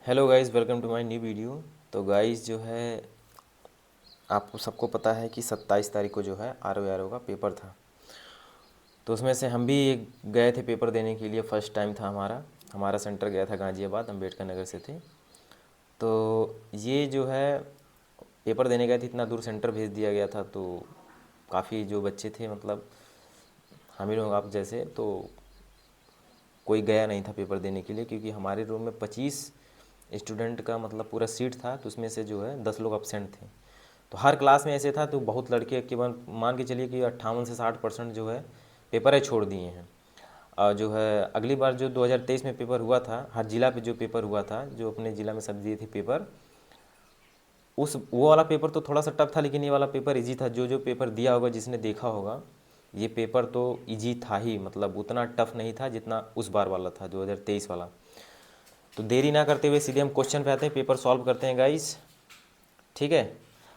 Hello guys, welcome to my new video. तो guys जो है, आपको सबको पता है कि 27 तारीख को जो है RO का पेपर था। तो उसमें से हम भी गए थे पेपर देने के लिए। फ़र्स्ट टाइम था हमारा सेंटर गया था गाज़ियाबाद, अम्बेडकर नगर से थे। तो ये जो है पेपर देने गए थे, इतना दूर सेंटर भेज दिया गया था। तो काफ़ी जो बच्चे थे, मतलब हम ही लोग आप जैसे, तो कोई गया नहीं था पेपर देने के लिए, क्योंकि हमारे रूम में 25 स्टूडेंट का मतलब पूरा सीट था। तो उसमें से जो है 10 लोग अपसेंट थे। तो हर क्लास में ऐसे था। तो बहुत लड़के केवल मान के चलिए कि 58 से 60% जो है पेपर है छोड़ दिए हैं। और जो है अगली बार जो 2023 में पेपर हुआ था, हर जिला पे जो पेपर हुआ था, जो अपने ज़िला में सब दिए थे पेपर, उस वो वाला पेपर तो थोड़ा सा टफ था, लेकिन ये वाला पेपर इजी था। जो जो पेपर दिया होगा, जिसने देखा होगा, ये पेपर तो इजी था ही, मतलब उतना टफ नहीं था जितना उस बार वाला था 2023 वाला। तो देरी ना करते हुए सीधे हम क्वेश्चन पे आते हैं, पेपर सॉल्व करते हैं गाइस। ठीक है।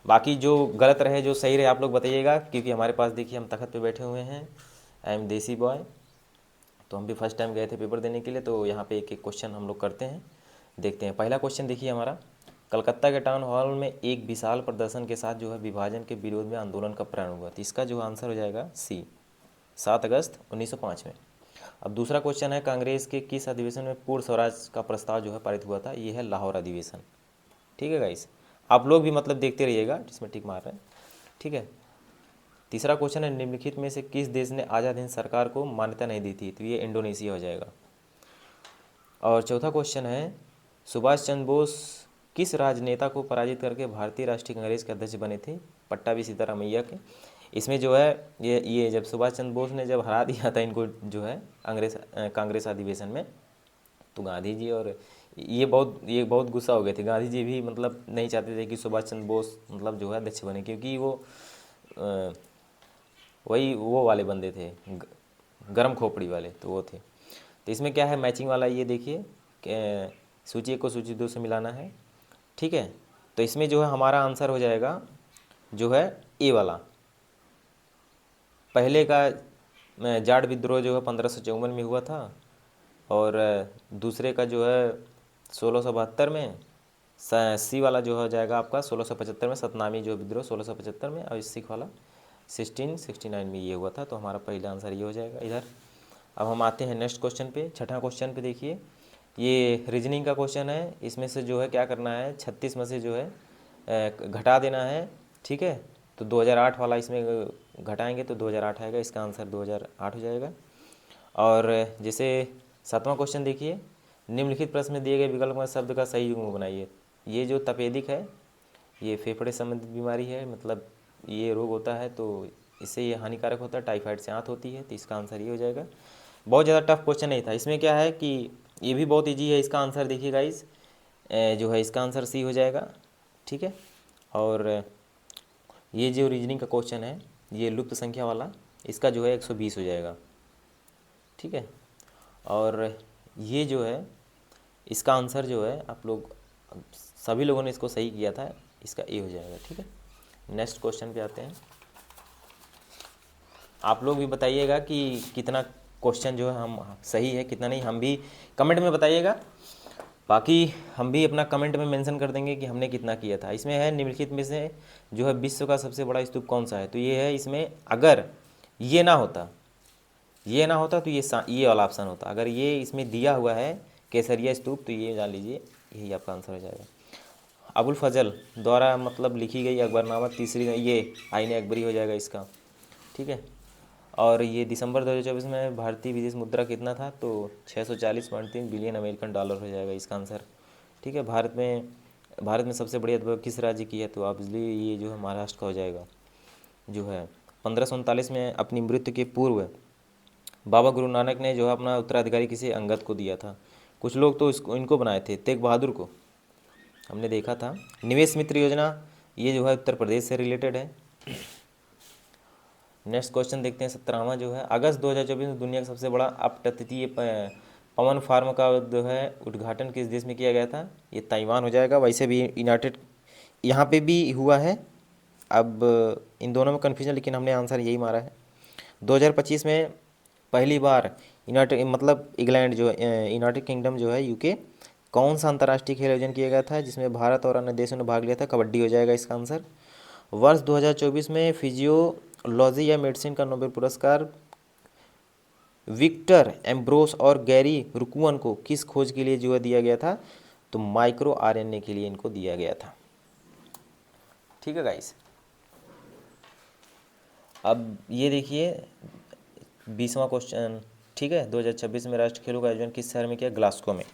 बाकी जो गलत रहे जो सही रहे आप लोग बताइएगा, क्योंकि हमारे पास देखिए हम तखत पे बैठे हुए हैं। आई एम देसी बॉय। तो हम भी फर्स्ट टाइम गए थे पेपर देने के लिए। तो यहाँ पे एक एक क्वेश्चन हम लोग करते हैं, देखते हैं। पहला क्वेश्चन देखिए हमारा, कलकत्ता के टाउन हॉल में एक विशाल प्रदर्शन के साथ जो है विभाजन के विरोध में आंदोलन का प्रारंभ हुआ। तो इसका जो आंसर हो जाएगा सी, 7 अगस्त 1905 में। अब दूसरा क्वेश्चन है, कांग्रेस के किस अधिवेशन में पूर्ण स्वराज का प्रस्ताव जो है पारित हुआ था। ये है लाहौर अधिवेशन। ठीक है गाइस, आप लोग भी मतलब देखते रहिएगा जिसमें टिक मार रहे हैं। ठीक है। तीसरा क्वेश्चन है, निम्नलिखित में से किस देश ने आज़ाद हिंद सरकार को मान्यता नहीं दी थी। तो ये इंडोनेशिया हो जाएगा। और चौथा क्वेश्चन है, सुभाष चंद्र बोस किस राजनेता को पराजित करके भारतीय राष्ट्रीय कांग्रेस के अध्यक्ष बने थे। पट्टाभी सीतारामैया के। इसमें जो है ये जब सुभाष चंद्र बोस ने जब हरा दिया था इनको जो है कांग्रेस अधिवेशन में, तो गांधी जी और ये बहुत गुस्सा हो गए थे। गांधी जी भी मतलब नहीं चाहते थे कि सुभाष चंद्र बोस मतलब जो है अध्यक्ष बने, क्योंकि वो अ, वही वो वाले बंदे थे, गरम खोपड़ी वाले, तो वो थे। तो इसमें क्या है मैचिंग वाला, ये देखिए सूची 1 को सूची 2 से मिलाना है। ठीक है। तो इसमें जो है हमारा आंसर हो जाएगा जो है ए वाला। पहले का जाट विद्रोह जो है 1554 में हुआ था। और दूसरे का जो है 1672 में। सी वाला जो हो जाएगा आपका 1675 में, सतनामी जो विद्रोह 1675 में। और सिख वाला 1669 में ये हुआ था। तो हमारा पहला आंसर ये हो जाएगा इधर। अब हम आते हैं नेक्स्ट क्वेश्चन पे, छठा क्वेश्चन पे। देखिए ये रीजनिंग का क्वेश्चन है। इसमें से जो है क्या करना है, 36 में से जो है घटा देना है। ठीक है। तो 2008 वाला इसमें घटाएंगे तो 2008 आएगा। इसका आंसर 2008 हो जाएगा। और जैसे सातवां क्वेश्चन देखिए, निम्नलिखित प्रश्न में दिए गए विकल्प में शब्द का सही युग्म बनाइए। ये जो तपेदिक है, ये फेफड़े संबंधित बीमारी है, मतलब ये रोग होता है तो इससे ये हानिकारक होता है। टाइफाइड से आंत होती है। तो इसका आंसर ये हो जाएगा। बहुत ज़्यादा टफ क्वेश्चन नहीं था। इसमें क्या है कि ये भी बहुत इजी है। इसका आंसर देखिए गाइस, जो है इसका आंसर सी हो जाएगा। ठीक है। और ये जो रीजनिंग का क्वेश्चन है, ये लुप्त संख्या वाला, इसका जो है 120 हो जाएगा। ठीक है। और ये जो है इसका आंसर जो है आप लोग सभी लोगों ने इसको सही किया था, इसका ए हो जाएगा। ठीक है। नेक्स्ट क्वेश्चन पे आते हैं। आप लोग भी बताइएगा कि कितना क्वेश्चन जो है हम सही है, कितना नहीं, हम भी कमेंट में बताइएगा। बाकी हम भी अपना कमेंट में मेंशन कर देंगे कि हमने कितना किया था। इसमें है, निम्नलिखित में से जो है विश्व का सबसे बड़ा स्तूप कौन सा है। तो ये है, इसमें अगर ये ना होता तो ये वाला ऑप्शन होता। अगर ये इसमें दिया हुआ है केसरिया स्तूप, तो ये डाल लीजिए, यही आपका आंसर हो जाएगा। अबुल फजल द्वारा मतलब लिखी गई अकबरनामा तीसरी, ये आईने अकबरी हो जाएगा इसका। ठीक है। और ये दिसंबर 2024 में भारतीय विदेश मुद्रा कितना था। तो 640.3 बिलियन अमेरिकन डॉलर हो जाएगा इसका आंसर। ठीक है। भारत में सबसे बड़ी अर्थव्यवस्था किस राज्य की है। तो ऑब्वियसली ये जो है महाराष्ट्र का हो जाएगा। जो है 1539 में अपनी मृत्यु के पूर्व बाबा गुरु नानक ने जो है अपना उत्तराधिकारी किसी अंगद को दिया था। कुछ लोग तो इनको बनाए थे, तेग बहादुर को हमने देखा था। निवेश मित्र योजना, ये जो है उत्तर प्रदेश से रिलेटेड है। नेक्स्ट क्वेश्चन देखते हैं 17वां, जो है अगस्त 2024 में दुनिया का सबसे बड़ा अपतटीय पवन फार्म का जो है उद्घाटन किस देश में किया गया था। ये ताइवान हो जाएगा। वैसे भी यूनाइटेड यहाँ पे भी हुआ है। अब इन दोनों में कन्फ्यूजन, लेकिन हमने आंसर यही मारा है। 2025 में पहली बार यूनाइटेड मतलब इंग्लैंड जो यूनाइटेड किंगडम जो है यूके कौन सा अंतर्राष्ट्रीय खेल आयोजन किया गया था जिसमें भारत और अन्य देशों ने भाग लिया था? कबड्डी हो जाएगा इसका आंसर। वर्ष 2024 में फिजियोलॉजी या मेडिसिन का नोबेल पुरस्कार विक्टर एम्ब्रोस और गैरी रुकुअन को किस खोज के लिए जो है दिया गया था? तो माइक्रो आरएनए के लिए इनको दिया गया था। ठीक है गाइस, अब ये देखिए 20वां क्वेश्चन। ठीक है, 2026 में राष्ट्रीय खेलों का आयोजन किस शहर में किया? ग्लासगो में।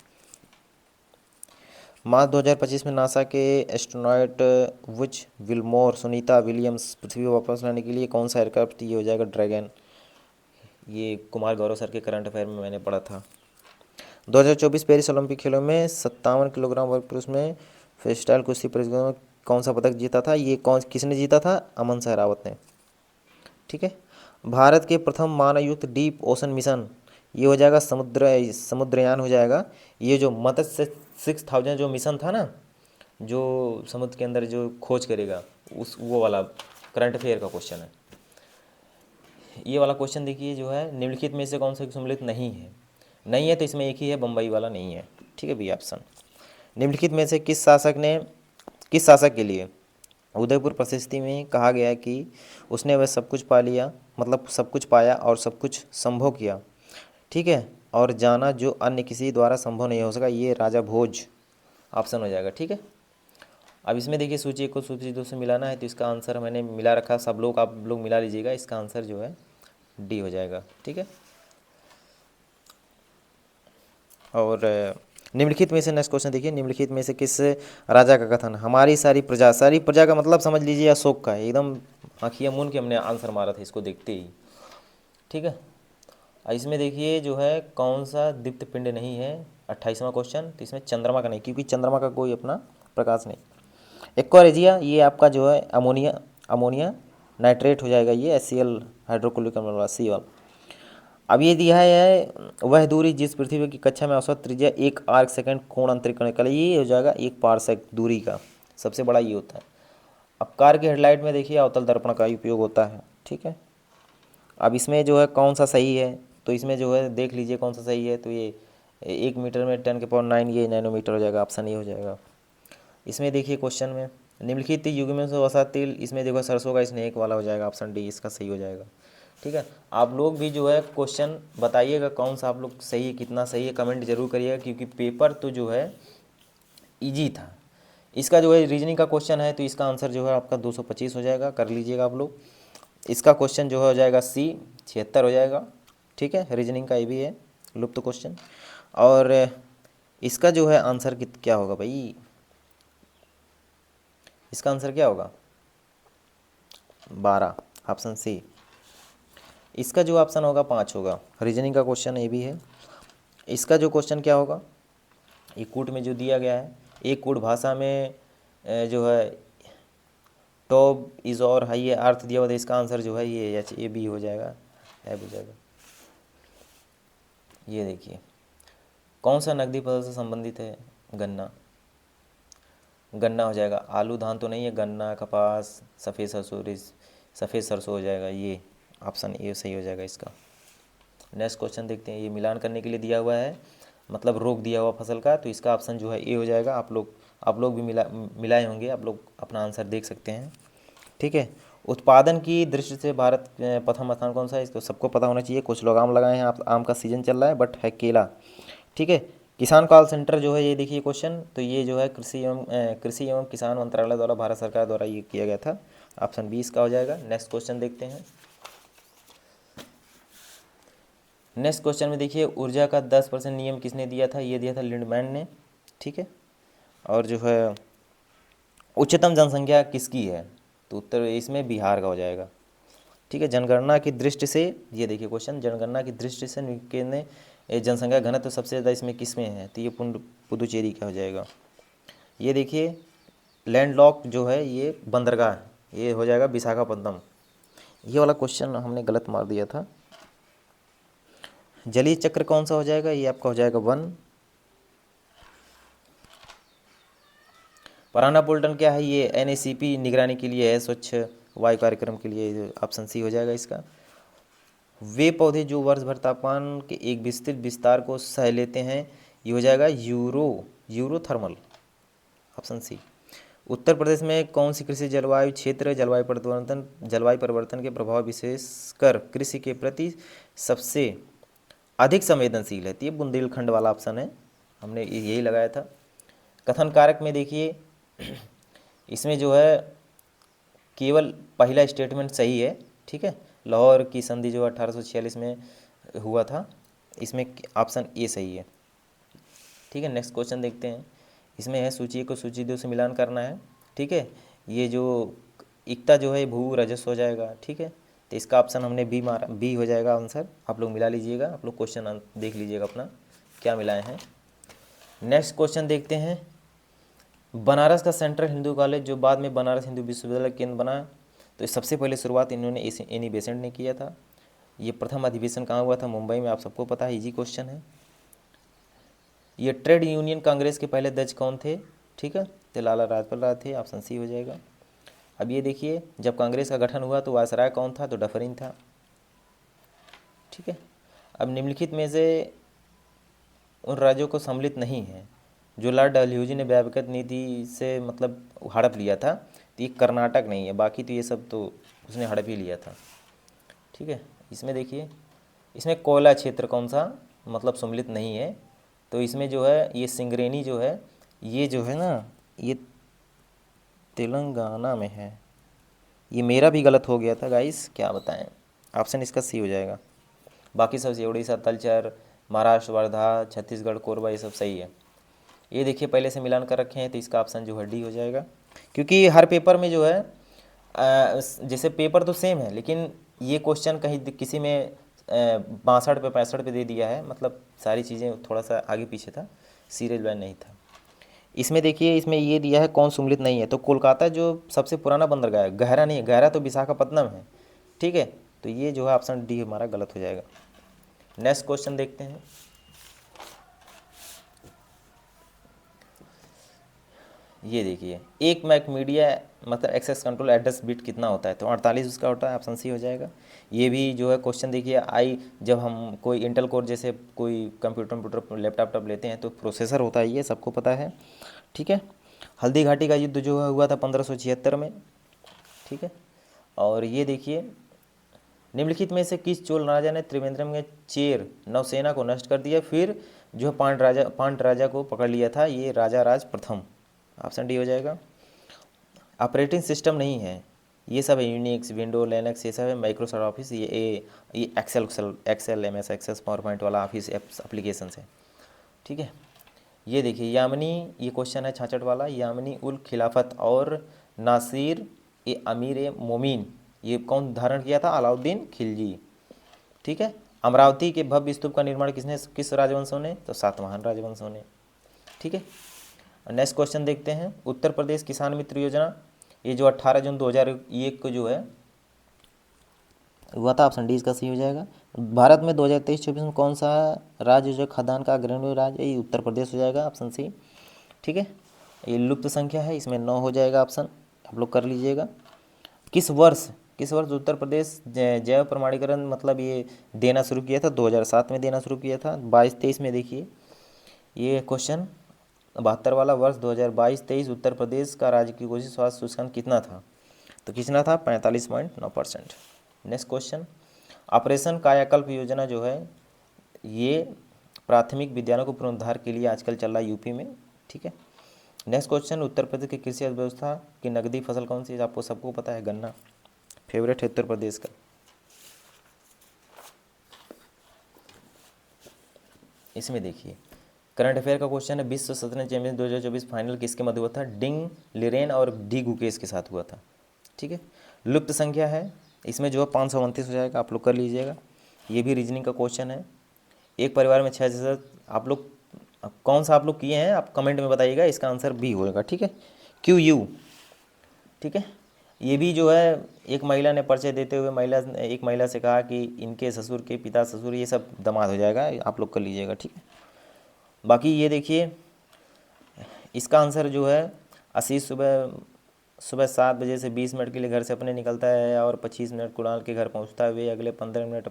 मार्च 2025 में नासा के एस्ट्रोनॉट वुच विल्मोर सुनीता विलियम्स पृथ्वी पर वापस लाने के लिए कौन सा एयरक्राफ्ट? ये हो जाएगा ड्रैगन। ये कुमार गौरव सर के करंट अफेयर में मैंने पढ़ा था। 2024 पेरिस ओलंपिक खेलों में 57 किलोग्राम वर्ग पुरुष में फ्रीस्टाइल कुश्ती प्रतियोगिता में कौन सा पदक जीता था? ये किसने जीता था? अमन सहरावत ने। ठीक है, भारत के प्रथम मानवयुक्त डीप ओशन मिशन, ये हो जाएगा समुद्रयान हो जाएगा। ये जो मत्स्य 6000 जो मिशन था ना, जो समुद्र के अंदर जो खोज करेगा, उस वो वाला करंट अफेयर का क्वेश्चन है। ये वाला क्वेश्चन देखिए, जो है निम्नलिखित में से कौन सा सम्मिलित नहीं है तो इसमें एक ही है, बम्बई वाला नहीं है। ठीक है भैया, ऑप्शन निम्नलिखित में से किस शासक के लिए उदयपुर प्रशस्ति में कहा गया कि उसने वह सब कुछ पा लिया, मतलब सब कुछ पाया और सब कुछ संभव किया, ठीक है, और जाना जो अन्य किसी द्वारा संभव नहीं हो सका? ये राजा भोज ऑप्शन हो जाएगा। ठीक है, अब इसमें देखिए सूची 1 को सूची 2 से मिलाना है, तो इसका आंसर मैंने मिला रखा, सब लोग आप लोग मिला लीजिएगा। इसका आंसर जो है डी हो जाएगा। ठीक है, और निम्नलिखित में से नेक्स्ट क्वेश्चन देखिए, निम्नलिखित में से किस राजा का कथन हमारी सारी प्रजा का मतलब समझ लीजिए अशोक का है। एकदम आँखियाँ मूंद के हमने आंसर मारा था इसको देखते ही। ठीक है, इसमें देखिए जो है कौन सा दीप्त पिंड नहीं है, 28वां क्वेश्चन। तो इसमें चंद्रमा का नहीं, क्योंकि चंद्रमा का कोई अपना प्रकाश नहीं। एक्वारेजिया, ये आपका जो है अमोनिया नाइट्रेट हो जाएगा, ये HCl हाइड्रोक्लोरिक अम्ल वाला Cl। अब ये दिया है वह दूरी जिस पृथ्वी की कक्षा में औसत त्रिज्या 1 आर्क सेकंड कोण अंतरिक्ष का, ये हो जाएगा 1 पारसेक दूरी का, सबसे बड़ा ये होता है। अब कार की हेडलाइट में देखिए अवतल दर्पण का उपयोग होता है। ठीक है, अब इसमें जो है कौन सा सही है? तो इसमें जो है देख लीजिए कौन सा सही है। तो ये 1 मीटर में 10⁹ ये नैनोमीटर हो जाएगा, ऑप्शन ये हो जाएगा। इसमें देखिए क्वेश्चन में निम्नलिखित युग्म से वसा तेल, इसमें देखो सरसों का स्नेक वाला हो जाएगा, ऑप्शन डी इसका सही हो जाएगा। ठीक है, आप लोग भी जो है क्वेश्चन बताइएगा कौन सा आप लोग सही है, कितना सही है, कमेंट जरूर करिएगा, क्योंकि पेपर तो जो है इजी था। इसका जो है रीजनिंग का क्वेश्चन है, तो इसका आंसर जो है आपका 225 हो जाएगा, कर लीजिएगा आप लोग। इसका क्वेश्चन जो है हो जाएगा C 76 हो जाएगा। ठीक है, रीजनिंग का ये भी है लुप्त क्वेश्चन। और इसका जो है आंसर क्या होगा भाई? इसका आंसर क्या होगा? 12, ऑप्शन C। इसका जो ऑप्शन होगा 5 होगा। रीजनिंग का क्वेश्चन ये भी है। इसका जो क्वेश्चन क्या होगा, ये कूट में जो दिया गया है, एक कूट भाषा में जो है टॉप इज और हाई ये अर्थ दिया हुआ था, इसका आंसर जो है ये भी हो जाएगा, है हो जाएगा। ये देखिए कौन सा नकदी फसल से संबंधित है? गन्ना हो जाएगा। आलू धान तो नहीं है, गन्ना, कपास, सफ़ेद सरसों हो जाएगा, ये ऑप्शन ए सही हो जाएगा इसका। नेक्स्ट क्वेश्चन देखते हैं, ये मिलान करने के लिए दिया हुआ है, मतलब रोक दिया हुआ फसल का, तो इसका ऑप्शन जो है ए हो जाएगा। आप लोग भी मिलाए होंगे, आप लोग अपना आंसर देख सकते हैं। ठीक है, उत्पादन की दृष्टि से भारत प्रथम स्थान कौन सा है? इसको सबको पता होना चाहिए। कुछ लोग आम लगाए हैं, आप आम का सीजन चल रहा है, बट है केला। ठीक है, किसान कॉल सेंटर जो है, ये देखिए क्वेश्चन, तो ये जो है कृषि एवं किसान मंत्रालय द्वारा भारत सरकार द्वारा ये किया गया था, ऑप्शन बी इसका हो जाएगा। नेक्स्ट क्वेश्चन देखते हैं। नेक्स्ट क्वेश्चन में देखिए ऊर्जा का 10% नियम किसने दिया था? ये दिया था लिंडमैन ने। ठीक है, और जो है उच्चतम जनसंख्या किसकी है? तो उत्तर इसमें बिहार का हो जाएगा। ठीक है, जनगणना की दृष्टि से ये देखिए क्वेश्चन, जनगणना की दृष्टि से ने जनसंख्या घनत्व तो सबसे ज़्यादा इसमें किस में है? तो ये पुदुचेरी का हो जाएगा। ये देखिए लैंडलॉक जो है ये बंदरगाह, ये हो जाएगा विशाखापट्टनम। ये वाला क्वेश्चन हमने गलत मार दिया था। जलीय चक्र कौन सा हो जाएगा? ये आपका हो जाएगा 1। पराना पोल्टन क्या है? ये NACP निगरानी के लिए है, स्वच्छ वायु कार्यक्रम के लिए, ऑप्शन सी हो जाएगा इसका। वे पौधे जो वर्ष भर तापमान के एक विस्तृत विस्तार को सह लेते हैं, ये हो जाएगा यूरोथर्मल, ऑप्शन सी। उत्तर प्रदेश में कौन सी कृषि जलवायु क्षेत्र जलवायु परिवर्तन के प्रभाव विशेषकर कृषि के प्रति सबसे अधिक संवेदनशील है? तो ये बुंदेलखंड वाला ऑप्शन है, हमने यही लगाया था। कथन कारक में देखिए इसमें जो है केवल पहला स्टेटमेंट सही है, ठीक है। लाहौर की संधि जो 1846 में हुआ था, इसमें ऑप्शन ए सही है, ठीक है। नेक्स्ट क्वेश्चन देखते हैं। इसमें है सूची को सूची 2 से मिलान करना है, ठीक है। ये जो इक्ता जो है भू राजस्व हो जाएगा, ठीक है। तो इसका ऑप्शन हमने बी मारा, बी हो जाएगा आंसर। आप लोग मिला लीजिएगा, आप लोग क्वेश्चन देख लीजिएगा अपना क्या मिलाए हैं। नेक्स्ट क्वेश्चन देखते हैं। बनारस का सेंट्रल हिंदू कॉलेज जो बाद में बनारस हिंदू विश्वविद्यालय केंद्र बना, तो सबसे पहले शुरुआत इन्होंने एनी बेसेंट ने किया था। ये प्रथम अधिवेशन कहाँ हुआ था? मुंबई में, आप सबको पता है, इजी क्वेश्चन है। ये ट्रेड यूनियन कांग्रेस के पहले अध्यक्ष कौन थे? ठीक है, तो लाला लाजपत राय थे, ऑप्शन सी हो जाएगा। अब ये देखिए, जब कांग्रेस का गठन हुआ तो वायसराय कौन था? तो डफरिन था, ठीक है। अब निम्नलिखित में से उन राज्यों को सम्मिलित नहीं है जो लॉर्ड डलहौजी ने व्यापक नीति से मतलब हड़प लिया था, तो ये कर्नाटक नहीं है, बाकी तो ये सब तो उसने हड़प ही लिया था, ठीक है। इसमें देखिए, इसमें कोयला क्षेत्र कौन सा मतलब सम्मिलित नहीं है, तो इसमें जो है ये सिंगरेनी जो है, ये जो है ना, ये तेलंगाना में है। ये मेरा भी गलत हो गया था गाइस, क्या बताएं, ऑप्शन इसका सी हो जाएगा। बाकी सब से उड़ीसा, तलचर, महाराष्ट्र वर्धा, छत्तीसगढ़ कोरबा, ये सब सही है। ये देखिए पहले से मिलान कर रखे हैं, तो इसका ऑप्शन जो है डी हो जाएगा। क्योंकि हर पेपर में जो है जैसे पेपर तो सेम है, लेकिन ये क्वेश्चन कहीं किसी में 62 पे 65 पे दे दिया है, मतलब सारी चीज़ें थोड़ा सा आगे पीछे था, सीरियल वाइज नहीं था। इसमें देखिए, इसमें ये दिया है कौन सम्मिलित नहीं है, तो कोलकाता जो सबसे पुराना बंदरगाह है, गहरा नहीं है, गहरा तो विशाखापत्तनम है, ठीक है। तो ये जो है ऑप्शन डी हमारा गलत हो जाएगा। नेक्स्ट क्वेश्चन देखते हैं। ये देखिए, एक मैकमीडिया मतलब एक्सेस कंट्रोल एड्रेस बिट कितना होता है? तो 48 उसका होता है, ऑप्शन सी हो जाएगा। ये भी जो है क्वेश्चन देखिए, जब हम कोई इंटेल कोर जैसे कोई कंप्यूटर लैपटॉप लेते हैं तो प्रोसेसर होता है, ये सबको पता है, ठीक है। हल्दी घाटी का युद्ध जो है हुआ था 1576 में, ठीक है। और ये देखिए, निम्नलिखित में से किस चोल राजा ने त्रिवेंद्रम में चेर नौसेना को नष्ट कर दिया, फिर जो है पांड राजा को पकड़ लिया था? ये राजा राज प्रथम, ऑप्शन डी हो जाएगा। ऑपरेटिंग सिस्टम नहीं है, ये सब है यूनिक्स, विंडो, लिनक्स, ये सब है। माइक्रोसॉफ्ट ऑफिस, ये Excel M S Access PowerPoint वाला ऑफिस एप्स एप्लीकेशन है, ठीक है। ये देखिए यामनी, ये क्वेश्चन है 66 वाला, यामनी उल खिलाफत और नासिर ए अमीर ए मोमिन, ये कौन धारण किया था? अलाउद्दीन खिलजी, ठीक है। अमरावती के भव्य स्तूप का निर्माण किस राजवंशों ने? तो सातवाहन राजवंशों ने, ठीक है। नेक्स्ट क्वेश्चन देखते हैं। उत्तर प्रदेश किसान मित्र योजना, ये जो 18 जून 2001 को जो है हुआ था, ऑप्शन डी इसका सही हो जाएगा। भारत में 2023-24 में कौन सा राज्य जो खाद्यान्न का अग्रणी राज्य है? ये उत्तर प्रदेश हो जाएगा, ऑप्शन सी, ठीक है। ये लुप्त संख्या है, इसमें 9 हो जाएगा ऑप्शन, आप लोग कर लीजिएगा। किस वर्ष उत्तर प्रदेश जैव प्रमाणीकरण मतलब ये देना शुरू किया था? 2007 में देना शुरू किया था। 22-23 में देखिए ये क्वेश्चन 72 वाला, वर्ष 2022-23 उत्तर प्रदेश का राज्य की घोषित स्वास्थ्य सूचकांक कितना था? तो कितना था? 45.9%। नेक्स्ट क्वेश्चन, ऑपरेशन कायाकल्प योजना जो है ये प्राथमिक विद्यालयों को पुनरुद्धार के लिए आजकल चल रहा है यूपी में, ठीक है। नेक्स्ट क्वेश्चन, उत्तर प्रदेश की कृषि अर्थव्यवस्था की नकदी फसल कौन सी है? आपको सबको पता है, गन्ना फेवरेट है उत्तर प्रदेश का। इसमें देखिए करंट अफेयर का क्वेश्चन है, विश्व शतरंज चैंपियन 2024 फाइनल किसके मध्य हुआ था? डिंग लिरेन और डी गुकेश के साथ हुआ था, ठीक है। लुप्त संख्या है, इसमें जो है 529 हो जाएगा, आप लोग कर लीजिएगा। ये भी रीजनिंग का क्वेश्चन है। एक परिवार में 6 सदस्य, आप लोग कौन सा आप लोग किए हैं आप कमेंट में बताइएगा, इसका आंसर बी होएगा, ठीक है, QU, ठीक है। ये भी जो है एक महिला ने परिचय देते हुए एक महिला से कहा कि इनके ससुर के पिता ससुर ये सब दामाद हो जाएगा, आप लोग कर लीजिएगा, ठीक है। बाकी ये देखिए इसका आंसर जो है आशीष सुबह 7 बजे से 20 मिनट के लिए घर से अपने निकलता है और 25 मिनट कुणाल के घर पहुंचता है। वे अगले 15 मिनट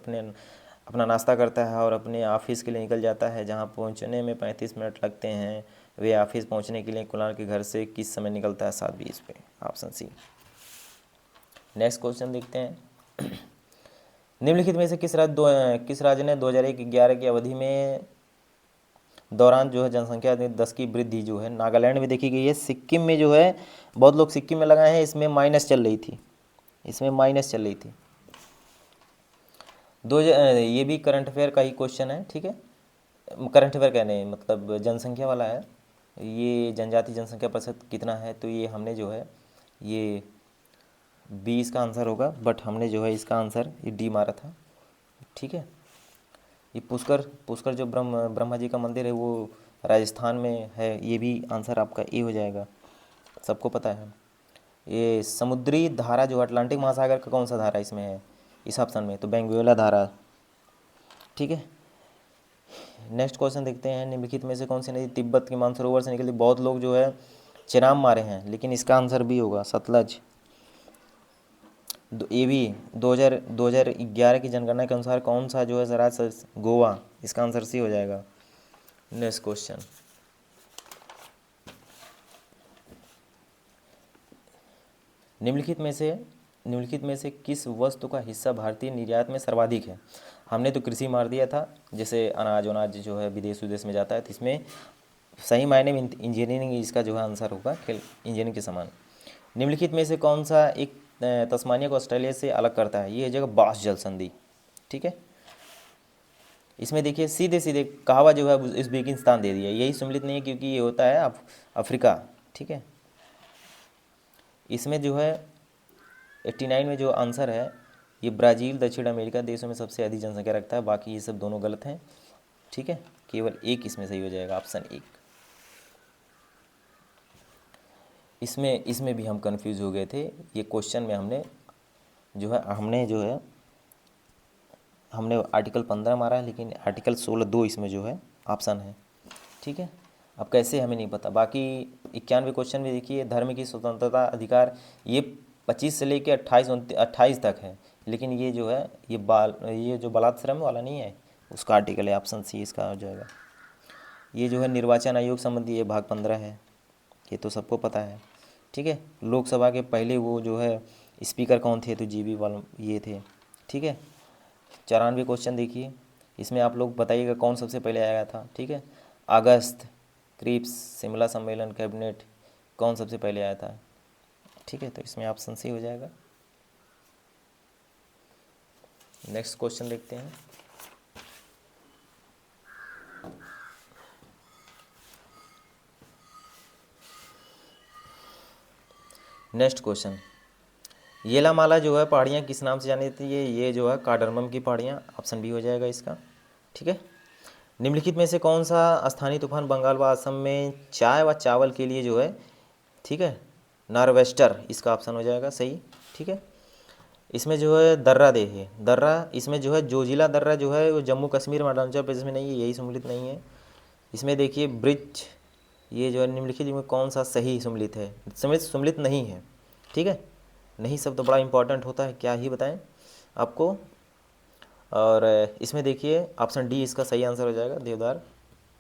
अपना नाश्ता करता है और अपने ऑफिस के लिए निकल जाता है, जहाँ पहुँचने में 35 मिनट लगते हैं। वे ऑफिस पहुँचने के लिए कुणाल के घर से किस समय निकलता है? 7:20 पे, ऑप्शन सी। नेक्स्ट क्वेश्चन देखते हैं। निम्नलिखित में से किस राज्य ने 2001-11 की अवधि में दौरान जो है जनसंख्या में 10 की वृद्धि जो है नागालैंड में देखी गई है। सिक्किम में जो है बहुत लोग सिक्किम में लगाए हैं, इसमें माइनस चल रही थी, इसमें माइनस चल रही थी। ये भी करंट अफेयर का ही क्वेश्चन है, ठीक है। करंट अफेयर कहने मतलब जनसंख्या वाला है। ये जनजाति जनसंख्या प्रतिशत कितना है, तो ये हमने जो है ये बी इसका आंसर होगा, बट हमने जो है इसका आंसर ये डी मारा था, ठीक है। ये पुष्कर जो ब्रह्मा जी का मंदिर है वो राजस्थान में है, ये भी आंसर आपका ए हो जाएगा, सबको पता है। ये समुद्री धारा जो अटलांटिक महासागर का कौन सा धारा इसमें है इस ऑप्शन में, तो बेंगुएला धारा, ठीक है। नेक्स्ट क्वेश्चन देखते हैं। निम्नलिखित में से कौन सी नदी तिब्बत के मानसरोवर से निकली? बहुत लोग जो है चिनाब मारे हैं, लेकिन इसका आंसर भी होगा सतलज। ये भी 2011 की जनगणना के अनुसार कौन सा जो है राज्य? गोवा, इसका आंसर सी हो जाएगा। Next question. निम्नलिखित में से किस वस्तु का हिस्सा भारतीय निर्यात में सर्वाधिक है? हमने तो कृषि मार दिया था, जैसे अनाज जो है विदेश में जाता है, तो इसमें सही मायने में इंजीनियरिंग इसका जो है आंसर होगा, इंजीनियरिंग के समान। निम्नलिखित में से कौन सा एक तस्मानिया को ऑस्ट्रेलिया से अलग करता है? ये जगह बास जल संधि, ठीक है। इसमें देखिए सीधे सीधे कहावा जो है उज़्बेकिस्तान दे दिया, यही सम्मिलित नहीं है क्योंकि ये होता है अफ्रीका, ठीक है। इसमें जो है 89 में जो आंसर है ये ब्राज़ील दक्षिण अमेरिका देशों में सबसे अधिक जनसंख्या रखता है, बाकी ये सब दोनों गलत हैं, ठीक है। केवल एक इसमें सही हो जाएगा, ऑप्शन 1। इसमें भी हम कंफ्यूज हो गए थे, ये क्वेश्चन में हमने आर्टिकल 15 मारा है, लेकिन आर्टिकल 16(2) इसमें जो है ऑप्शन है, ठीक है। अब कैसे हमें नहीं पता। बाकी 91 क्वेश्चन में देखिए धर्म की स्वतंत्रता अधिकार, ये 25 से लेकर 28 तक है, लेकिन ये जो है ये जो बलात्श्रम वाला नहीं है उसका आर्टिकल है, ऑप्शन सी इसका हो जाएगा। ये जो है निर्वाचन आयोग संबंधी ये भाग 15 है, ये तो सबको पता है, ठीक है। लोकसभा के पहले वो जो है स्पीकर कौन थे, तो जीबी वाल ये थे, ठीक है। 94 क्वेश्चन देखिए, इसमें आप लोग बताइएगा कौन सबसे पहले आया था, ठीक है। अगस्त, क्रिप्स, शिमला सम्मेलन, कैबिनेट, कौन सबसे पहले आया था, ठीक है। तो इसमें ऑप्शन सी हो जाएगा। नेक्स्ट क्वेश्चन देखते हैं। नेक्स्ट क्वेश्चन, येलामाला जो है पहाड़ियाँ किस नाम से जानी जाती है? ये जो है कार्डमम की पहाड़ियाँ, ऑप्शन बी हो जाएगा इसका, ठीक है। निम्नलिखित में से कौन सा स्थानीय तूफान बंगाल व असम में चाय व चावल के लिए जो है, ठीक है, नॉर्वेस्टर, इसका ऑप्शन हो जाएगा सही, ठीक है। इसमें जो है दर्रा है, इसमें जो है जोजिला दर्रा जो है वो जम्मू कश्मीर और अरुणाचल प्रदेश में नहीं है, यही सम्मिलित नहीं है। इसमें देखिए ब्रिज, ये जो है निम्नलिखित में कौन सा सही सम्मिलित है? सम्मिलित नहीं है, ठीक है। नहीं शब्द तो बड़ा इंपॉर्टेंट होता है, क्या ही बताएं आपको। और इसमें देखिए ऑप्शन डी इसका सही आंसर हो जाएगा, देवदार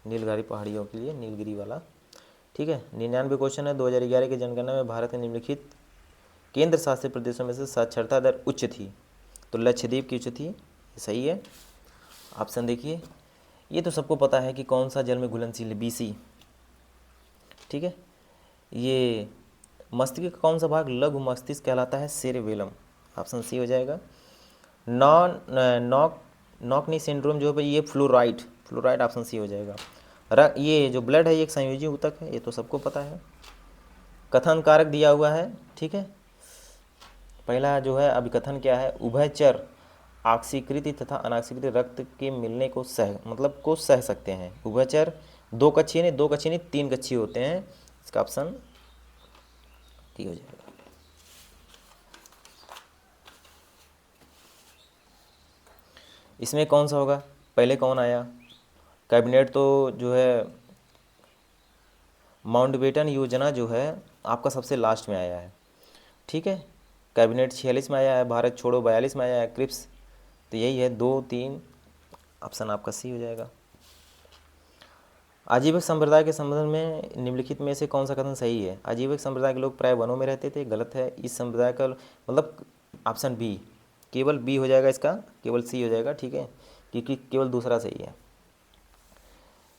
नीलगिरी पहाड़ियों के लिए, नीलगिरी वाला, ठीक है। 99 क्वेश्चन है। 2011 की जनगणना में भारत के निम्नलिखित केंद्र शासित प्रदेशों में से साक्षरता दर उच्च थी, तो लक्षद्वीप की उच्च थी, सही है। ऑप्शन देखिए, ये तो सबको पता है कि कौन सा जल में घुलनशील है, BC, ठीक है। ये मस्तिष्क का कौन सा भाग लघु मस्तिष्क कहलाता है? सेरेबेलम, ऑप्शन सी हो जाएगा। नॉकनी सिंड्रोम जो है ये फ्लोराइड, ऑप्शन सी हो जाएगा। ये जो ब्लड है ये एक संयोजी ऊतक है, ये तो सबको पता है। कथन कारक दिया हुआ है, ठीक है। पहला जो है अभिकथन क्या है? उभयचर ऑक्सीकृत तथा अनाक्सीकृत रक्त के मिलने को सह सकते हैं। उभयचर दो कक्षीय नहीं 3 कक्षीय होते हैं, इसका ऑप्शन डी हो जाएगा। इसमें कौन सा होगा? पहले कौन आया? कैबिनेट तो जो है माउंटबेटन योजना जो है आपका सबसे लास्ट में आया है, ठीक है। कैबिनेट 46 में आया है, भारत छोड़ो 42 में आया है, क्रिप्स तो यही है 2, 3, ऑप्शन आपका सी हो जाएगा। आजीविक संप्रदाय के संबंध में निम्नलिखित में से कौन सा कथन सही है? आजीविक संप्रदाय के लोग प्राय वनों में रहते थे, गलत है। इस संप्रदाय का मतलब ऑप्शन बी, केवल बी हो जाएगा इसका, केवल सी हो जाएगा, ठीक है, क्योंकि केवल दूसरा सही है।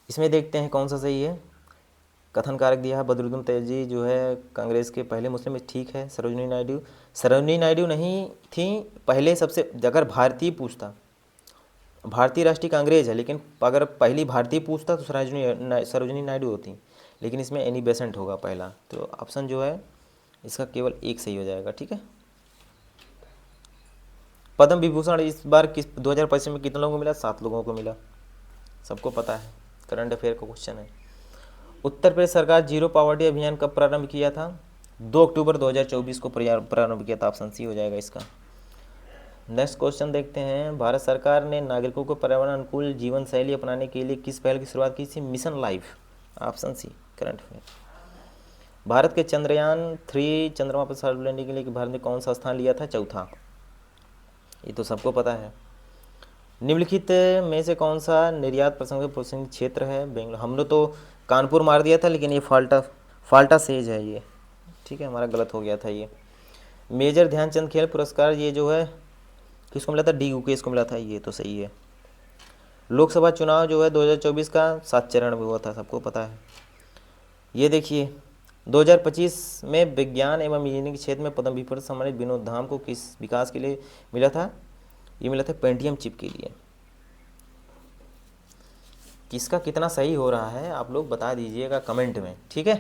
इसमें देखते हैं कौन सा सही है। कथन कारक दिया है बदरुद्दीन तैयबजी जो है कांग्रेस के पहले मुस्लिम, ठीक है। सरोजिनी नायडू नहीं थी पहले सबसे, अगर भारतीय पूछता, भारतीय राष्ट्रीय कांग्रेस है, लेकिन अगर पहली भारतीय पूछता तो सरोजिनी नायडू होती, लेकिन इसमें एनी बेसेंट होगा पहला। तो ऑप्शन जो है इसका केवल एक सही हो जाएगा, ठीक है। पद्म विभूषण इस बार किस 2025 में कितने लोगों को मिला? 7 लोगों को मिला, सबको पता है, करंट अफेयर का क्वेश्चन है। उत्तर प्रदेश सरकार जीरो पॉवर्टी अभियान कब प्रारंभ किया था? 2 अक्टूबर 2024 को प्रारंभ किया था, ऑप्शन सी हो जाएगा इसका। नेक्स्ट क्वेश्चन देखते हैं। भारत सरकार ने नागरिकों को पर्यावरण अनुकूल जीवन शैली अपनाने के लिए किस पहल की शुरुआत की थी? Mission life, option C, current affair. Bharat के चंद्रयान 3 चंद्रमा पर सफल लेने के लिए भारत ने कौन सा स्थान लिया था? चौथा, ये तो सबको पता है। निम्नलिखित में से कौन सा निर्यात प्रसंग क्षेत्र है? बेंगलोर। हमने तो कानपुर मार दिया था, लेकिन ये फाल्टा सेज है ये, ठीक है, हमारा गलत हो गया था ये। मेजर ध्यानचंद खेल पुरस्कार ये जो है किसको मिला था? डी गुकेश को मिला था, ये तो सही है। लोकसभा चुनाव जो है 2024 का 7 चरण में हुआ था, सबको पता है। ये देखिए 2025 में विज्ञान एवं इंजीनियरिंग के क्षेत्र में पद्म विभूषण सम्मानित विनोद धाम को किस विकास के लिए मिला था? ये मिला था पेंटियम चिप के लिए। किसका कितना सही हो रहा है आप लोग बता दीजिएगा कमेंट में, ठीक है,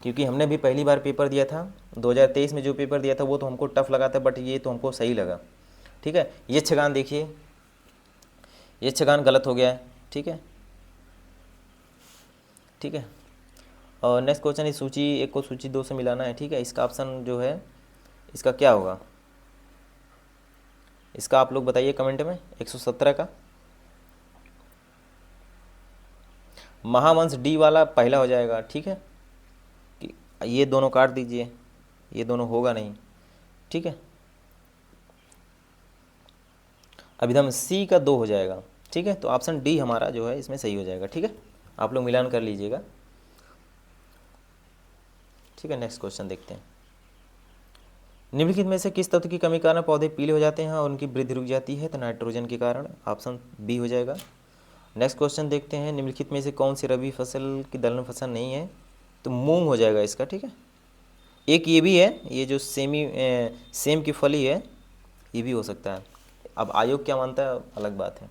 क्योंकि हमने भी पहली बार पेपर दिया था 2023 में, जो पेपर दिया था वो तो हमको टफ लगा था, बट ये तो हमको सही लगा, ठीक है। ये छगान देखिए, ये छगान गलत हो गया है, ठीक है, ठीक है। और नेक्स्ट क्वेश्चन इस सूची 1 को सूची 2 से मिलाना है, ठीक है। इसका ऑप्शन जो है इसका क्या होगा? इसका आप लोग बताइए कमेंट में। 117 का महावंश डी वाला पहला हो जाएगा, ठीक है। ये दोनों काट दीजिए, ये दोनों होगा नहीं, ठीक है। अभिधम सी का 2 हो जाएगा, ठीक है। तो ऑप्शन डी हमारा जो है इसमें सही हो जाएगा, ठीक है। आप लोग मिलान कर लीजिएगा, ठीक है। नेक्स्ट क्वेश्चन देखते हैं। निम्नलिखित में से किस तत्व की कमी के कारण पौधे पीले हो जाते हैं और उनकी वृद्धि रुक जाती है? तो नाइट्रोजन के कारण, ऑप्शन बी हो जाएगा। नेक्स्ट क्वेश्चन देखते हैं। निम्नलिखित में से कौन सी रबी फसल की दलहन फसल नहीं है? तो मूंग हो जाएगा इसका, ठीक है। एक ये भी है, ये जो सेम की फली है, ये भी हो सकता है। अब आयोग क्या मानता है अलग बात है।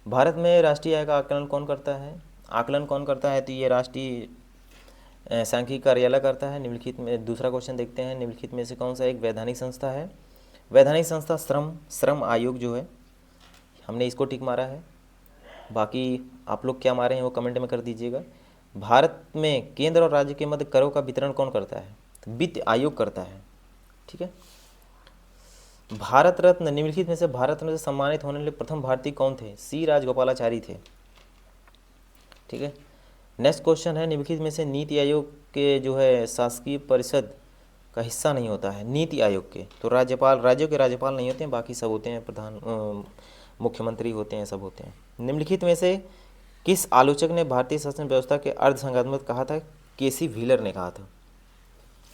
भारत में राष्ट्रीय आय का आकलन कौन करता है? तो ये राष्ट्रीय सांख्यिकी कार्यालय करता है। निम्नलिखित में दूसरा क्वेश्चन देखते हैं। निम्नलिखित में से कौन सा एक वैधानिक संस्था है? वैधानिक संस्था श्रम आयोग जो है, हमने इसको टिक मारा है। बाकी आप लोग क्या मारे हैं वो कमेंट में कर दीजिएगा। भारत में केंद्र और राज्य के मध्य करों का वितरण कौन करता है? तो वित्त आयोग करता है, ठीक है। भारत रत्न, निम्नलिखित में से भारत रत्न से सम्मानित होने वाले प्रथम भारतीय कौन थे? सी राजगोपालाचारी थे, ठीक है। नेक्स्ट क्वेश्चन है। निम्नलिखित में से नीति आयोग के जो है शासकीय परिषद का हिस्सा नहीं होता है? नीति आयोग के तो राज्यों के राज्यपाल नहीं होते हैं, बाकी सब होते हैं, मुख्यमंत्री होते हैं, सब होते हैं। निम्नलिखित में से किस आलोचक ने भारतीय शासन व्यवस्था के अर्धसंघात्मक कहा था? केसी व्हीलर ने कहा था,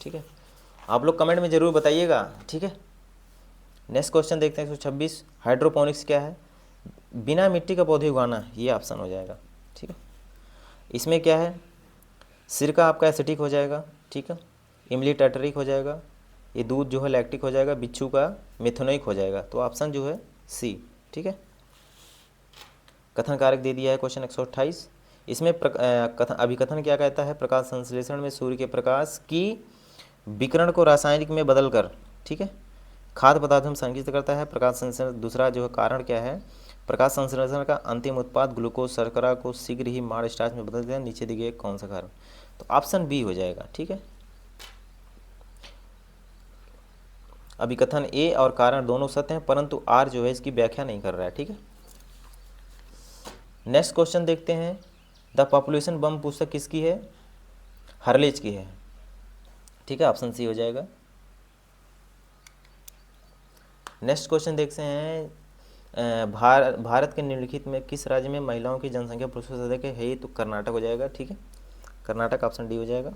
ठीक है। आप लोग कमेंट में ज़रूर बताइएगा, ठीक है। नेक्स्ट क्वेश्चन देखते हैं। 126 हाइड्रोपोनिक्स क्या है? बिना मिट्टी का पौधे उगाना, ये ऑप्शन हो जाएगा, ठीक है। इसमें क्या है? सिरका आपका एसिटिक हो जाएगा, ठीक है। इमली टार्टरिक हो जाएगा, ये दूध जो है लैक्टिक हो जाएगा, बिच्छू का मेथनोइक हो जाएगा। तो ऑप्शन जो है सी, ठीक है। कथन कारक दे दिया है क्वेश्चन 128। इसमें अभिकथन क्या कहता है? प्रकाश संश्लेषण में सूर्य के प्रकाश की विकिरण को रासायनिक में बदलकर, ठीक है, खाद्य पदार्थों में संचित करता है। प्रकाश संश्लेषण दूसरा जो है कारण क्या है? प्रकाश संश्लेषण का अंतिम उत्पाद ग्लूकोज शर्करा को शीघ्र ही माड़ स्टार्च में बदल देता है। नीचे दिए गए कौन सा कारण? तो ऑप्शन बी हो जाएगा, ठीक है। अभिकथन ए और कारण दोनों सत्य हैं, परंतु आर जो है इसकी व्याख्या नहीं कर रहा है, ठीक है। नेक्स्ट क्वेश्चन देखते हैं। द पॉपुलेशन बम पुस्तक किसकी है? हर्लेज की है, ठीक है, ऑप्शन सी हो जाएगा। नेक्स्ट क्वेश्चन देखते हैं। भारत के निम्नलिखित में किस राज्य में महिलाओं की जनसंख्या पुरुषों से अधिक है? तो कर्नाटक हो जाएगा। ठीक है, कर्नाटक, ऑप्शन डी हो जाएगा।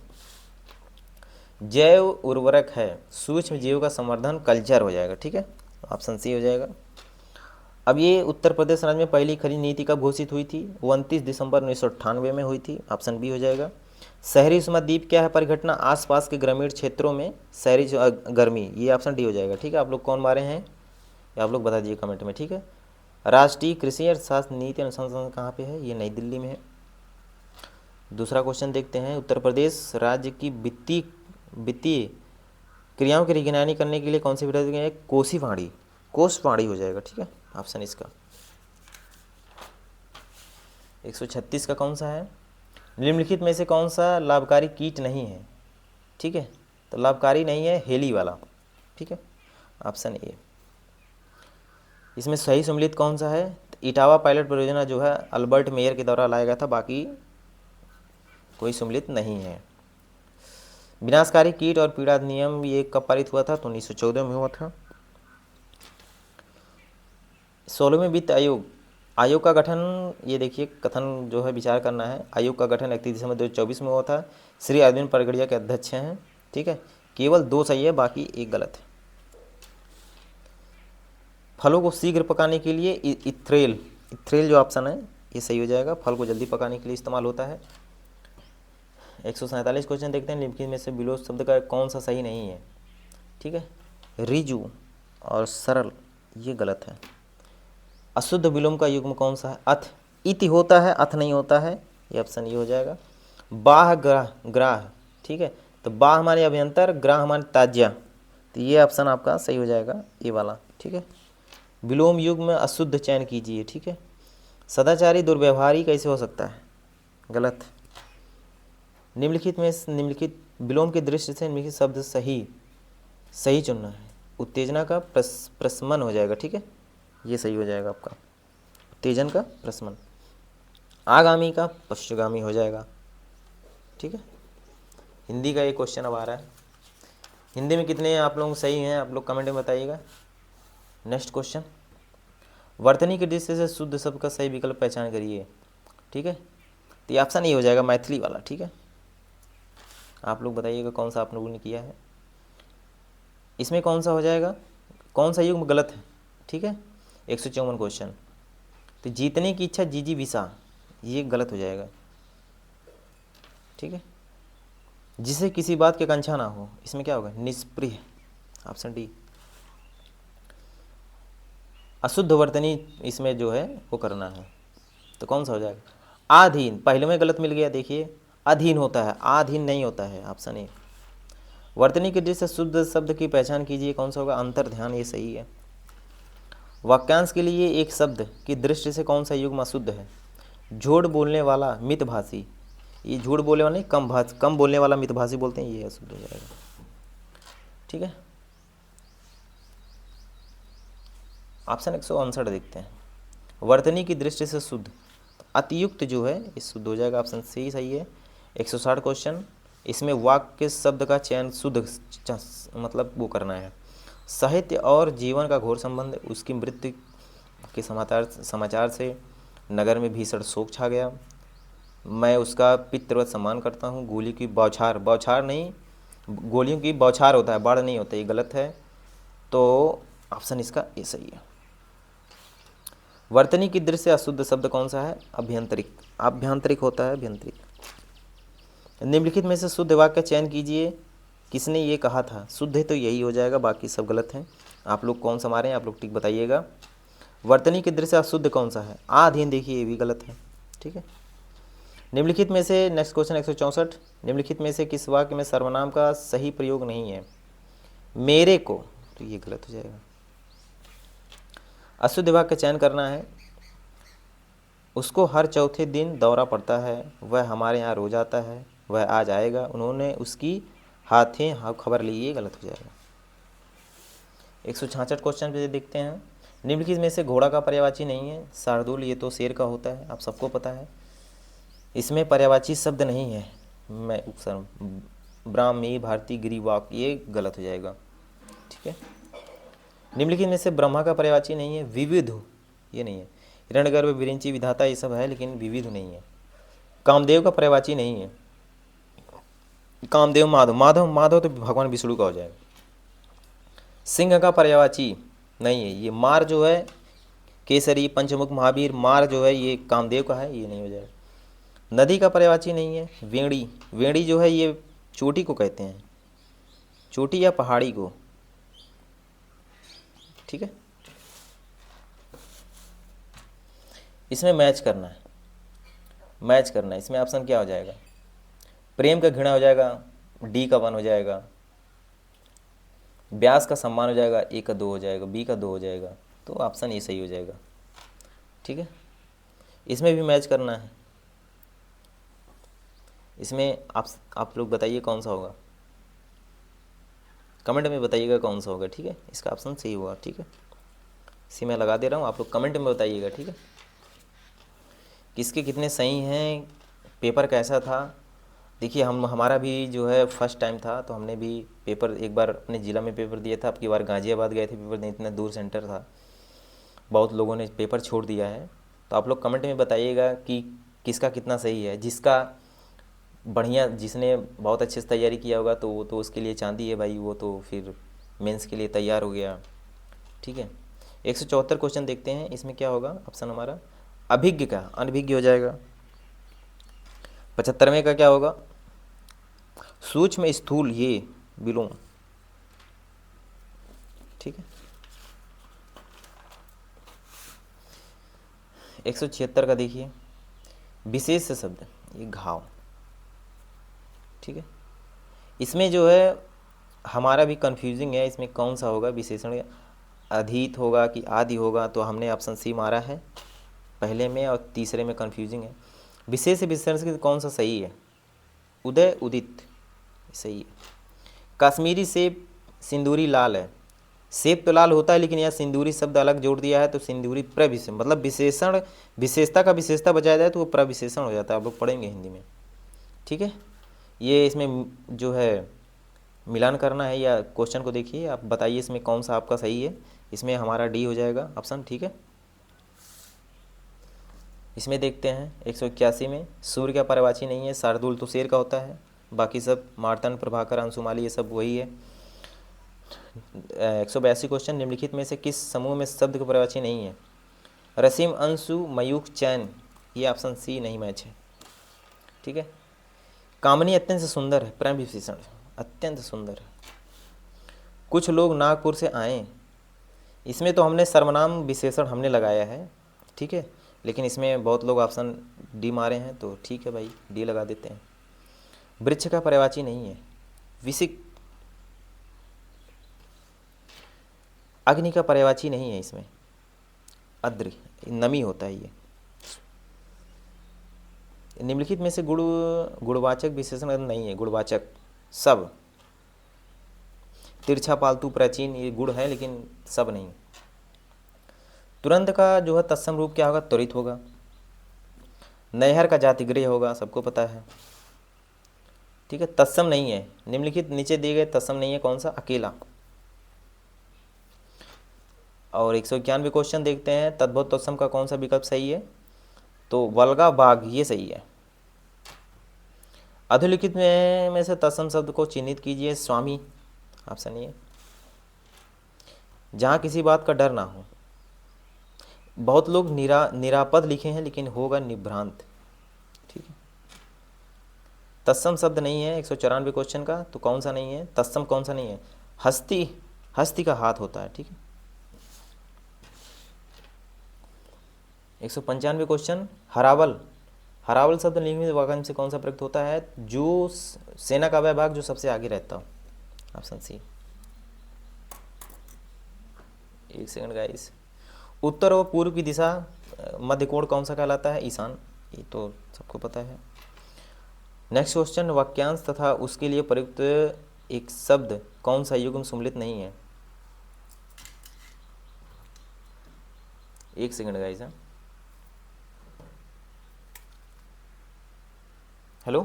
जैव उर्वरक है, सूक्ष्म जीवों का संवर्धन कल्चर हो जाएगा। ठीक है, ऑप्शन सी हो जाएगा। अब ये उत्तर प्रदेश राज्य में पहली खरीद नीति कब घोषित हुई थी? 29 दिसंबर 1998 में हुई थी। ऑप्शन बी हो जाएगा। शहरी उष्माद्वीप क्या है परिघटना? आसपास के ग्रामीण क्षेत्रों में शहरी गर्मी, ये ऑप्शन डी हो जाएगा। ठीक है, आप लोग कौन मारे हैं ये आप लोग बता दीजिए कमेंट में। ठीक है, राष्ट्रीय कृषि अर्थशास्त्र नीति अनुसंधान कहाँ पे है? ये नई दिल्ली में है। दूसरा क्वेश्चन देखते हैं। उत्तर प्रदेश राज्य की वित्तीय क्रियाओं की निगरानी करने के लिए कौन सी विधि है? कोषवाणी हो जाएगा। ठीक है, ऑप्शन इसका 136 का कौन सा है? निम्नलिखित में से कौन सा लाभकारी कीट नहीं है? ठीक है, तो लाभकारी नहीं है हेली वाला। ठीक है, ऑप्शन ए। इसमें सही सम्मिलित कौन सा है? इटावा पायलट परियोजना जो है अल्बर्ट मेयर के द्वारा लाया गया था, बाकी कोई सम्मिलित नहीं है। विनाशकारी कीट और पीड़ा अधिनियम ये कब पारित हुआ था? तो 1914 में हुआ था। 16वें वित्त आयोग का गठन, ये देखिए कथन जो है विचार करना है। आयोग का गठन 31 दिसंबर 2024 में हुआ था। श्री अरविंद परगड़िया के अध्यक्ष हैं। ठीक है, केवल 2 सही है, बाकी 1 गलत है। फलों को शीघ्र पकाने के लिए इथ्रेल जो ऑप्शन है ये सही हो जाएगा। फल को जल्दी पकाने के लिए इस्तेमाल होता है। 147 क्वेश्चन देखते हैं। निम्नलिखित में से विलोप शब्द का कौन सा सही नहीं है? ठीक है, रिजु और सरल ये गलत है। अशुद्ध विलोम का युग्म कौन सा है? अथ, इति होता है, अथ नहीं होता है, ये ऑप्शन ये हो जाएगा। बाह ग्राह, ठीक है, तो बाह हमारे अभ्यंतर, ग्राह हमारे ताज्या, तो ये ऑप्शन आपका सही हो जाएगा, ये वाला। ठीक है, विलोम युग में अशुद्ध चयन कीजिए। ठीक है, सदाचारी दुर्व्यवहारी कैसे हो सकता है? गलत। निम्नलिखित विलोम की दृष्टि से निम्नलिखित शब्द सही चुनना है। उत्तेजना का प्रशमन हो जाएगा। ठीक है, ये सही हो जाएगा आपका, उत्तेजन का प्रशमन। आगामी का पश्चगामी हो जाएगा। ठीक है, हिंदी का एक क्वेश्चन अब आ रहा है। हिंदी में कितने आप लोग सही हैं आप लोग कमेंट में बताइएगा। नेक्स्ट क्वेश्चन, वर्तनी की दृष्टि से शुद्ध शब्द का सही विकल्प पहचान करिए। ठीक है, तो ये ऑप्शन ये हो जाएगा मैथिली वाला। ठीक है, आप लोग बताइएगा कौन सा आप लोगों ने किया है। इसमें कौन सा हो जाएगा, कौन सा युग्म गलत है? ठीक है, 154 क्वेश्चन। तो जीतने की इच्छा जीजी विसा, ये गलत हो जाएगा। ठीक है, जिसे किसी बात की आकांक्षा ना हो, इसमें क्या होगा? निष्प्रिय, ऑप्शन डी। अशुद्ध वर्तनी इसमें जो है वो करना है, तो कौन सा हो जाएगा? आधीन, पहले में गलत मिल गया, देखिए अधीन होता है, आधीन नहीं होता है, ऑप्शन ए। वर्तनी की दृष्टि से शुद्ध शब्द की पहचान कीजिए, कौन सा होगा? अंतर ध्यान, ये सही है। वाक्यांश के लिए एक शब्द की दृष्टि से कौन सा युग्म अशुद्ध है? झूठ बोलने वाला मितभाषी, ये झूठ बोलने वाला नहीं, कम बोलने वाला मितभाषी बोलते हैं, ये अशुद्ध हो जाएगा। ठीक है, ऑप्शन 159 देखते हैं। वर्तनी की दृष्टि से शुद्ध, अतियुक्त जो है ये शुद्ध हो जाएगा, ऑप्शन सी सही है। 160 क्वेश्चन, इसमें वाक्य शब्द का चयन शुद्ध मतलब वो करना है। साहित्य और जीवन का घोर संबंध, उसकी मृत्यु के समाचार से नगर में भीषण शोक छा गया। मैं उसका पितृवत सम्मान करता हूँ। गोली की बौछार नहीं, गोलियों की बौछार होता है, बाढ़ नहीं होता, ये गलत है, तो ऑप्शन इसका ये सही है। वर्तनी की दृष्टि से अशुद्ध शब्द कौन सा है? आभ्यंतरिक होता है, अभ्यंतरिक। निम्नलिखित में से शुद्ध वाक्य चयन कीजिए, किसने ये कहा था? शुद्ध है तो यही हो जाएगा, बाकी सब गलत हैं। आप लोग कौन सा मारे हैं, आप लोग टिक बताइएगा। वर्तनी की दृष्टि से अशुद्ध कौन सा है? आधीन, देखिए ये भी गलत है। ठीक है, निम्नलिखित में से नेक्स्ट क्वेश्चन 164, निम्नलिखित में से किस वाक्य में सर्वनाम का सही प्रयोग नहीं है? मेरे को, तो ये गलत हो जाएगा। अशुद्ध वाक्य का चयन करना है। उसको हर चौथे दिन दौरा पड़ता है, वह हमारे यहाँ रोज आता है, वह आज आएगा, उन्होंने उसकी हाथें खबर ली, ये गलत हो जाएगा। 166 क्वेश्चन पे देखते हैं। निम्नलिखित में से घोड़ा का पर्यायवाची नहीं है? शार्दूल, ये तो शेर का होता है, आप सबको पता है। इसमें पर्यायवाची शब्द नहीं है। मैं ब्राह्मी, भारती, गिरिवाक, ये गलत हो जाएगा। ठीक है, निम्नलिखित में से ब्रह्मा का पर्यायवाची नहीं है? विविध, ये नहीं है। हिरण्यगर्भ, विरिंची, विधाता ये सब है, लेकिन विविध नहीं है। कामदेव का पर्यायवाची नहीं है। कामदेव, माधव, माधव माधव तो भगवान विष्णु का हो जाएगा। सिंह का पर्यायवाची नहीं है। ये मार जो है, केसरी, पंचमुख, महावीर, मार जो है ये कामदेव का है, ये नहीं हो जाएगा। नदी का पर्यायवाची नहीं है। वेड़ी, वेड़ी जो है ये चोटी को कहते हैं, चोटी या पहाड़ी को, ठीक है। इसमें मैच करना है, मैच करना है। इसमें ऑप्शन क्या हो जाएगा? प्रेम का घृणा हो जाएगा, डी का 1 हो जाएगा। व्यास का सम्मान हो जाएगा, ए का 2 हो जाएगा, बी का 2 हो जाएगा। तो ऑप्शन ए सही हो जाएगा, ठीक है। इसमें भी मैच करना है। इसमें आप लोग बताइए कौन सा होगा, कमेंट में बताइएगा कौन सा होगा, ठीक है। इसका ऑप्शन सही होगा, ठीक है। इसी मैं लगा दे रहा हूँ, आप लोग कमेंट में बताइएगा, ठीक है। किसके कितने सही हैं, पेपर कैसा था। देखिए हमारा भी जो है फर्स्ट टाइम था, तो हमने भी पेपर एक बार अपने ज़िला में पेपर दिया था, अब की बार गाज़ियाबाद गए थे पेपर देने, इतना दूर सेंटर था, बहुत लोगों ने पेपर छोड़ दिया है। तो आप लोग कमेंट में बताइएगा कि किसका कितना सही है। जिसका बढ़िया, जिसने बहुत अच्छे से तैयारी किया होगा तो वो तो उसके लिए चांदी है भाई, वो तो फिर मेंस के लिए तैयार हो गया, ठीक है। 174 क्वेश्चन देखते हैं। इसमें क्या होगा ऑप्शन हमारा? अभिज्ञ का अनभिज्ञ हो जाएगा। 75वें का क्या होगा? सूक्ष्म स्थूल ये विलोम, ठीक है। 176 का देखिए, विशेष शब्द, ये घाव, ठीक है। इसमें जो है हमारा भी कंफ्यूजिंग है, इसमें कौन सा होगा विशेषण, अधीत होगा कि आदि होगा। तो हमने ऑप्शन सी मारा है पहले में, और तीसरे में कंफ्यूजिंग है। विशेष विशेषण से कौन सा सही है? उदय, उदित सही है। कश्मीरी सेब, सिंदूरी लाल है। सेब तो लाल होता है, लेकिन यहाँ सिंदूरी शब्द अलग जोड़ दिया है, तो सिंदूरी प्रविशेषण, मतलब विशेषण, विशेषता का विशेषता बचाया जाए तो वो प्रविशेषण हो जाता है। आप लोग पढ़ेंगे हिंदी में, ठीक है। ये इसमें जो है मिलान करना है, या क्वेश्चन को देखिए आप बताइए इसमें कौन सा आपका सही है। इसमें हमारा डी हो जाएगा ऑप्शन, ठीक है। इसमें देखते हैं 181 में, सूर्य का पर्यायवाची नहीं है। शार्दुल तो शेर का होता है, बाकी सब मार्तंड, प्रभाकर, अंशुमाली ये सब वही है। 182 क्वेश्चन, निम्नलिखित में से किस समूह में शब्द का पर्यायवाची नहीं है? रसीम, अंशु, मयूख, चैन, ये ऑप्शन सी नहीं मैच है, ठीक है। कामनी अत्यंत सुंदर है, प्रेम विशेषण, अत्यंत सुंदर है। कुछ लोग नागपुर से आए, इसमें तो हमने सर्वनाम विशेषण हमने लगाया है, ठीक है। लेकिन इसमें बहुत लोग ऑप्शन डी मारे हैं, तो ठीक है भाई, डी लगा देते हैं। वृक्ष का पर्यायवाची नहीं है। विसिक, अग्नि का पर्यायवाची नहीं है इसमें। अद्र, नमी होता है ये। निम्नलिखित में से गुणवाचक विशेषण नहीं है। गुणवाचक सब, तिरछा, पालतू, प्राचीन ये गुण है, लेकिन सब नहीं। तुरंत का जो है तत्सम रूप क्या होगा? त्वरित होगा। नैहर का जातिगृह होगा, सबको पता है, ठीक है। तत्सम नहीं है। निम्नलिखित नीचे दिए गए तत्सम नहीं है, कौन सा? अकेला। और 191 क्वेश्चन देखते हैं, तद्भव तत्सम का कौन सा विकल्प सही है? तो वल्गा, बाघ, ये सही है। अधोलिखित में से तत्सम शब्द को चिन्हित कीजिए। स्वामी ऑप्शन ये, जहाँ किसी बात का डर ना हो। बहुत लोग निरापद लिखे हैं, लेकिन होगा निभ्रांत, ठीक है। तत्सम शब्द नहीं है 194 क्वेश्चन का, तो कौन सा नहीं है? तत्सम कौन सा नहीं है? हस्ती, हस्ती का हाथ होता है, ठीक है। 195 क्वेश्चन, हरावल, हरावल शब्द निम्नलिखित वाक्यांश में से कौन सा प्रयुक्त होता है? जो सेना का वह भाग जो सबसे आगे रहता हो, ऑप्शन सी। एक सेकंड गाइस। उत्तर और पूर्व की दिशा, मध्य कोण कौन सा कहलाता है? ईशान, ये तो सबको पता है। नेक्स्ट क्वेश्चन, वाक्यांश तथा उसके लिए प्रयुक्त एक शब्द कौन सा युग्म सम्मिलित नहीं है? एक सेकंड गाइस। हेलो,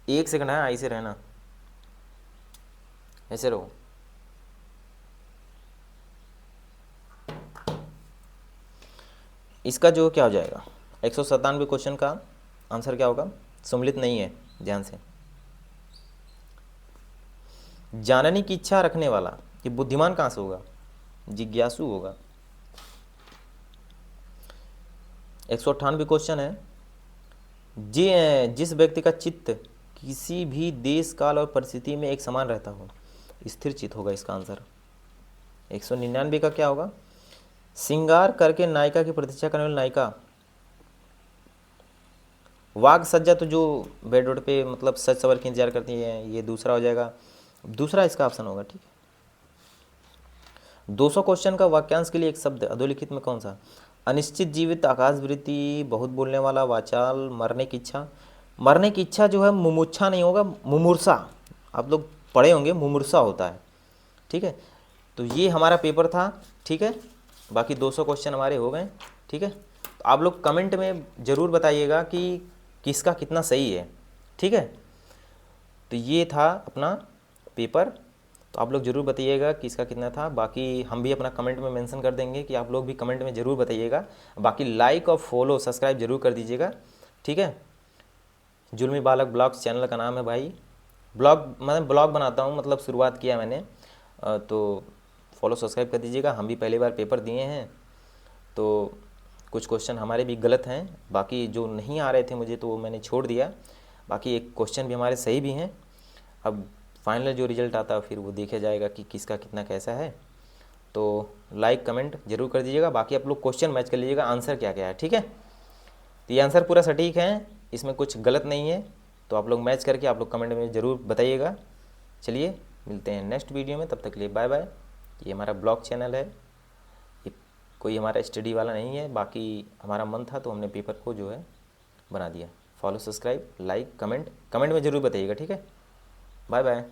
एक सेकंड है, ऐसे रहना, ऐसे रहो। इसका जो क्या हो जाएगा 197 क्वेश्चन का आंसर क्या होगा, सम्मिलित नहीं है, ध्यान से। जानने की इच्छा रखने वाला, ये बुद्धिमान कहाँ से होगा, जिज्ञासु होगा। 198 क्वेश्चन है, जिस व्यक्ति का चित्त किसी भी देश काल और परिस्थिति में एक समान रहता हो, स्थिर चित्त होगा इसका आंसर। 199 का क्या होगा, श्रृंगार करके नायिका की प्रतीक्षा करने वाली नायिका। वाग सज्जा तो जो बेड रोड पे मतलब सज सवर के इंतजार करती है, ये दूसरा हो जाएगा, दूसरा इसका ऑप्शन होगा, ठीक है। 200 क्वेश्चन का वाक्यांश के लिए एक शब्द अधोलिखित में कौन सा, अनिश्चित जीवित, आकाशवृत्ति, बहुत बोलने वाला, वाचाल, मरने की इच्छा। मरने की इच्छा जो है मुमुक्षा नहीं होगा, मुमूर्षा, आप लोग पढ़े होंगे, मुमूर्षा होता है, ठीक है। तो ये हमारा पेपर था, ठीक है। बाकी 200 क्वेश्चन हमारे हो गए, ठीक है। तो आप लोग कमेंट में ज़रूर बताइएगा कि किसका कितना सही है, ठीक है। तो ये था अपना पेपर, तो आप लोग ज़रूर बताइएगा कि इसका कितना था। बाकी हम भी अपना कमेंट में मेंशन कर देंगे कि आप लोग भी कमेंट में ज़रूर बताइएगा। बाकी लाइक और फॉलो सब्सक्राइब जरूर कर दीजिएगा, ठीक है। जुल्मी बालक ब्लॉग्स चैनल का नाम है भाई। मैं ब्लॉग बनाता हूँ, मतलब शुरुआत किया मैंने, तो फॉलो सब्सक्राइब कर दीजिएगा। हम भी पहली बार पेपर दिए हैं, तो कुछ क्वेश्चन हमारे भी गलत हैं, बाकी जो नहीं आ रहे थे मुझे तो वो मैंने छोड़ दिया। बाकी एक क्वेश्चन भी हमारे सही भी हैं। अब फाइनल जो रिजल्ट आता है फिर वो देखा जाएगा कि किसका कितना कैसा है। तो लाइक कमेंट जरूर कर दीजिएगा। बाकी आप लोग क्वेश्चन मैच कर लीजिएगा आंसर क्या क्या है, ठीक है। तो ये आंसर पूरा सटीक है, इसमें कुछ गलत नहीं है, तो आप लोग मैच करके आप लोग कमेंट में ज़रूर बताइएगा। चलिए मिलते हैं नेक्स्ट वीडियो में, तब तक के लिए बाय बाय। ये हमारा ब्लॉग चैनल है, ये कोई हमारा स्टडी वाला नहीं है। बाकी हमारा मन था तो हमने पेपर को जो है बना दिया। फॉलो सब्सक्राइब लाइक कमेंट में ज़रूर बताइएगा, ठीक है। Bye bye.